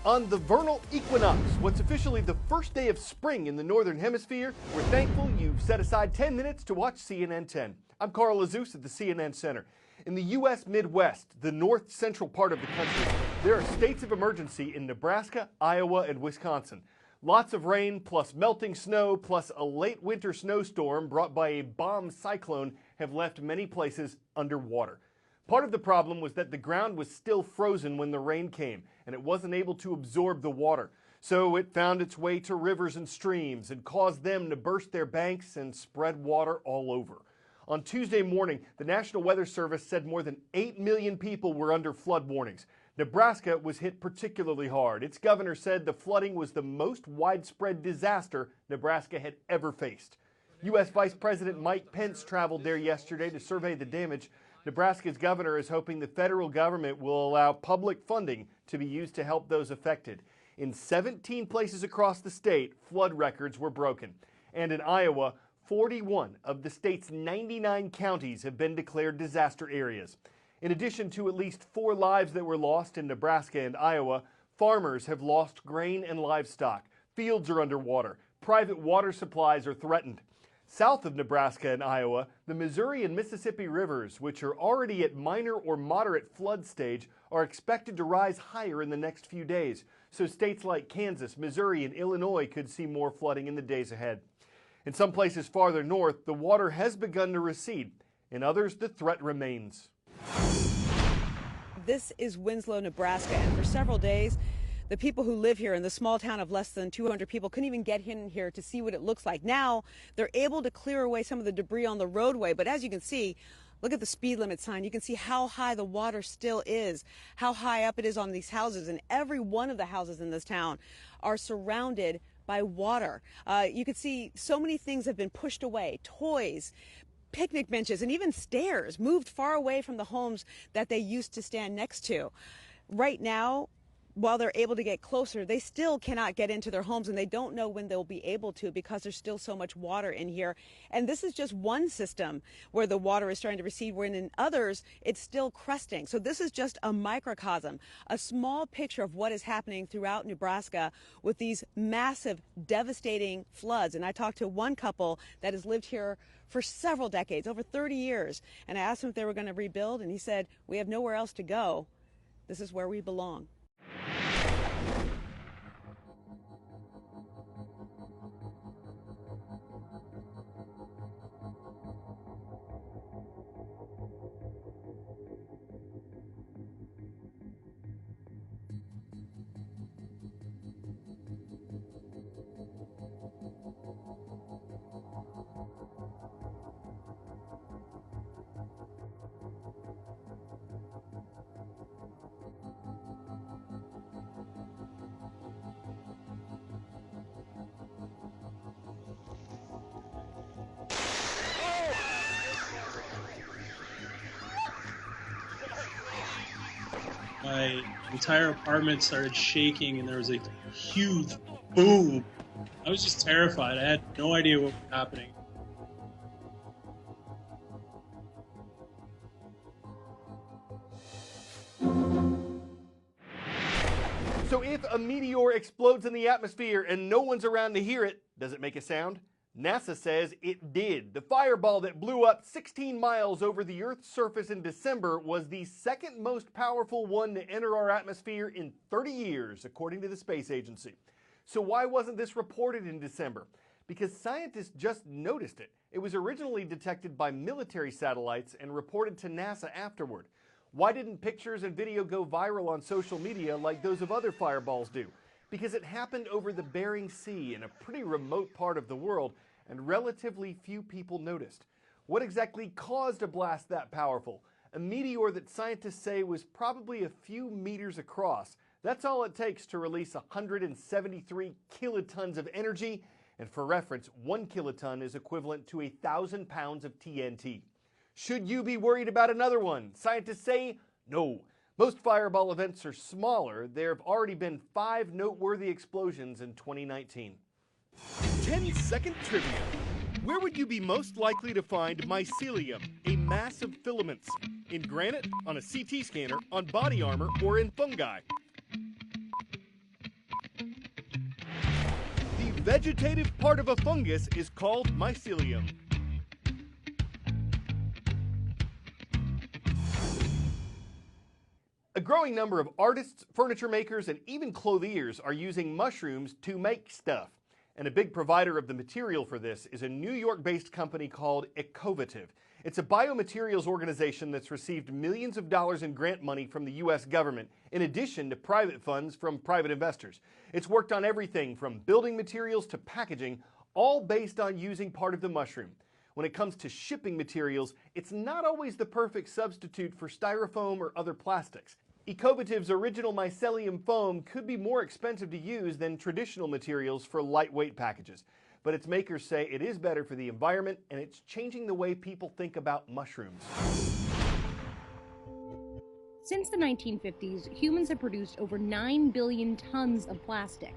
On the vernal equinox, what's officially the first day of spring in the Northern Hemisphere, we're thankful you've set aside 10 minutes to watch CNN 10. I'm Carl Azus at the CNN Center. In the U.S. Midwest, the north-central part of the country, there are states of emergency in Nebraska, Iowa, and Wisconsin. Lots of rain, plus melting snow, plus a late winter snowstorm brought by a bomb cyclone have left many places underwater. Part of the problem was that the ground was still frozen when the rain came, and it wasn't able to absorb the water. So it found its way to rivers and streams and caused them to burst their banks and spread water all over. On Tuesday morning, the National Weather Service said more than 8 million people were under flood warnings. Nebraska was hit particularly hard. Its governor said the flooding was the most widespread disaster Nebraska had ever faced. U.S. Vice President Mike Pence traveled there yesterday to survey the damage. Nebraska's governor is hoping the federal government will allow public funding to be used to help those affected. In 17 places across the state, flood records were broken. And in Iowa, 41 of the state's 99 counties have been declared disaster areas. In addition to at least 4 lives that were lost in Nebraska and Iowa, farmers have lost grain and livestock. Fields are underwater. Private water supplies are threatened. South of Nebraska and Iowa, the Missouri and Mississippi rivers, which are already at minor or moderate flood stage, are expected to rise higher in the next few days. So states like Kansas, Missouri, and Illinois could see more flooding in the days ahead. In some places farther north, the water has begun to recede. In others, the threat remains. This is Winslow, Nebraska, and for several days, the people who live here in the small town of less than 200 people couldn't even get in here to see what it looks like. Now they're able to clear away some of the debris on the roadway, but as you can see, look at the speed limit sign. You can see how high the water still is, how high up it is on these houses, and every one of the houses in this town are surrounded by water. You can see so many things have been pushed away, toys, picnic benches, and even stairs moved far away from the homes that they used to stand next to. Right now, while they're able to get closer, they still cannot get into their homes, and they don't know when they'll be able to because there's still so much water in here. And this is just one system where the water is starting to recede, when in others, it's still cresting. So this is just a microcosm, a small picture of what is happening throughout Nebraska with these massive, devastating floods. And I talked to one couple that has lived here for several decades, over 30 years. And I asked him if they were going to rebuild, and he said, "We have nowhere else to go. This is where we belong." My entire apartment started shaking and there was a huge boom. I was just terrified. I had no idea what was happening. So if a meteor explodes in the atmosphere and no one's around to hear it, does it make a sound? NASA says it did. The fireball that blew up 16 miles over the Earth's surface in December was the second most powerful one to enter our atmosphere in 30 years, according to the space agency. So why wasn't this reported in December? Because scientists just noticed it. It was originally detected by military satellites and reported to NASA afterward. Why didn't pictures and video go viral on social media like those of other fireballs do? Because it happened over the Bering Sea in a pretty remote part of the world, and relatively few people noticed. What exactly caused a blast that powerful? A meteor that scientists say was probably a few meters across. That's all it takes to release 173 kilotons of energy, and for reference, 1 kiloton is equivalent to 1,000 pounds of TNT. Should you be worried about another one? Scientists say no. Most fireball events are smaller. There have already been 5 noteworthy explosions in 2019. 10-second trivia. Where would you be most likely to find mycelium, a mass of filaments? In granite, on a CT scanner, on body armor, or in fungi? vegetative part of a fungus is called mycelium. A growing number of artists, furniture makers, and even clothiers are using mushrooms to make stuff. And a big provider of the material for this is a New York-based company called Ecovative. It's a biomaterials organization that's received millions of dollars in grant money from the U.S. government, in addition to private funds from private investors. It's worked on everything from building materials to packaging, all based on using part of the mushroom. When it comes to shipping materials, it's not always the perfect substitute for styrofoam or other plastics. Ecovative's original mycelium foam could be more expensive to use than traditional materials for lightweight packages. But its makers say it is better for the environment, and it's changing the way people think about mushrooms. Since the 1950s, humans have produced over 9 billion tons of plastic.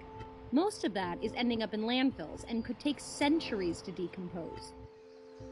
Most of that is ending up in landfills and could take centuries to decompose.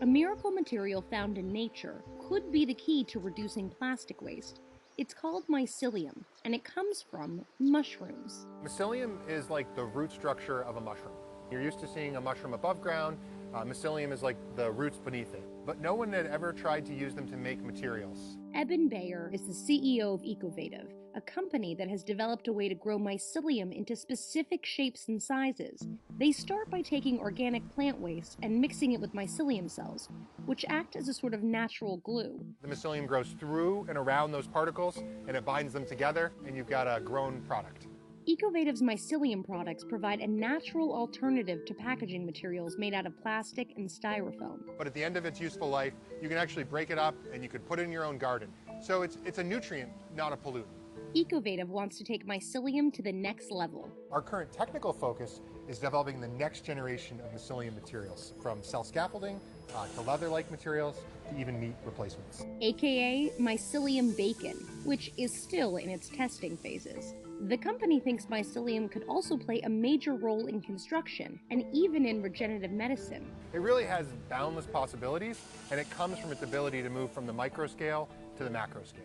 A miracle material found in nature could be the key to reducing plastic waste. It's called mycelium, and it comes from mushrooms. Mycelium is like the root structure of a mushroom. You're used to seeing a mushroom above ground. Mycelium is like the roots beneath it. But no one had ever tried to use them to make materials. Eben Bayer is the CEO of Ecovative, a company that has developed a way to grow mycelium into specific shapes and sizes. They start by taking organic plant waste and mixing it with mycelium cells, which act as a sort of natural glue. The mycelium grows through and around those particles, and it binds them together, and you've got a grown product. Ecovative's mycelium products provide a natural alternative to packaging materials made out of plastic and styrofoam. But at the end of its useful life, you can actually break it up and you could put it in your own garden. So it's a nutrient, not a pollutant. Ecovative wants to take mycelium to the next level. Our current technical focus is developing the next generation of mycelium materials, from cell scaffolding to leather-like materials to even meat replacements. AKA mycelium bacon, which is still in its testing phases. The company thinks mycelium could also play a major role in construction and even in regenerative medicine. It really has boundless possibilities, and it comes from its ability to move from the micro scale to the macro scale.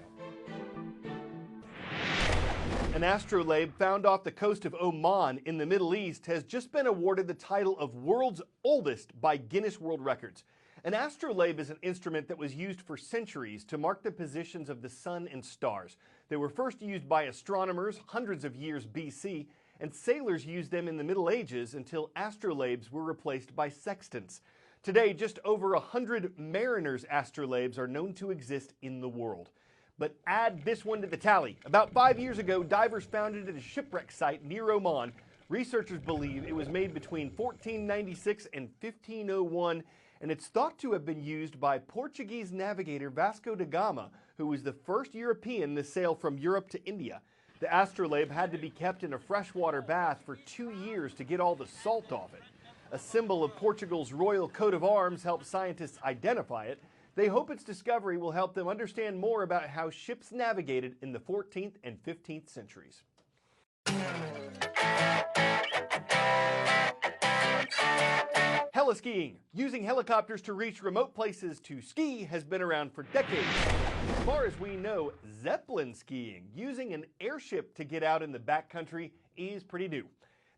An astrolabe found off the coast of Oman in the Middle East has just been awarded the title of world's oldest by Guinness World Records. An astrolabe is an instrument that was used for centuries to mark the positions of the sun and stars. They were first used by astronomers hundreds of years BC, and sailors used them in the Middle Ages until astrolabes were replaced by sextants. Today, just over 100 mariners' astrolabes are known to exist in the world. But add this one to the tally. About 5 years ago, divers found it at a shipwreck site near Oman. Researchers believe it was made between 1496 and 1501, and it's thought to have been used by Portuguese navigator Vasco da Gama, who was the first European to sail from Europe to India. The astrolabe had to be kept in a freshwater bath for 2 years to get all the salt off it. A symbol of Portugal's royal coat of arms helped scientists identify it. They hope its discovery will help them understand more about how ships navigated in the 14th and 15th centuries. Heliskiing. Using helicopters to reach remote places to ski has been around for decades. As far as we know, Zeppelin skiing, using an airship to get out in the backcountry, is pretty new.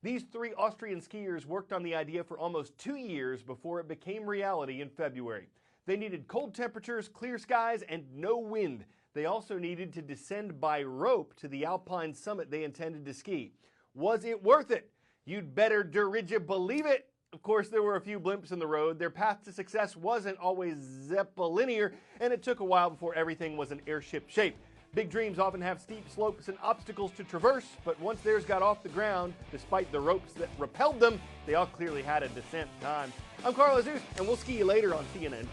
These 3 Austrian skiers worked on the idea for almost 2 years before it became reality in February. They needed cold temperatures, clear skies, and no wind. They also needed to descend by rope to the alpine summit they intended to ski. Was it worth it? You'd better believe it. Of course, there were a few blimps in the road. Their path to success wasn't always Zeppelinier, and it took a while before everything was in airship shape. Big dreams often have steep slopes and obstacles to traverse, but once theirs got off the ground, despite the ropes that repelled them, they all clearly had a descent time. I'm Carl Azuz, and we'll ski you later on CNN.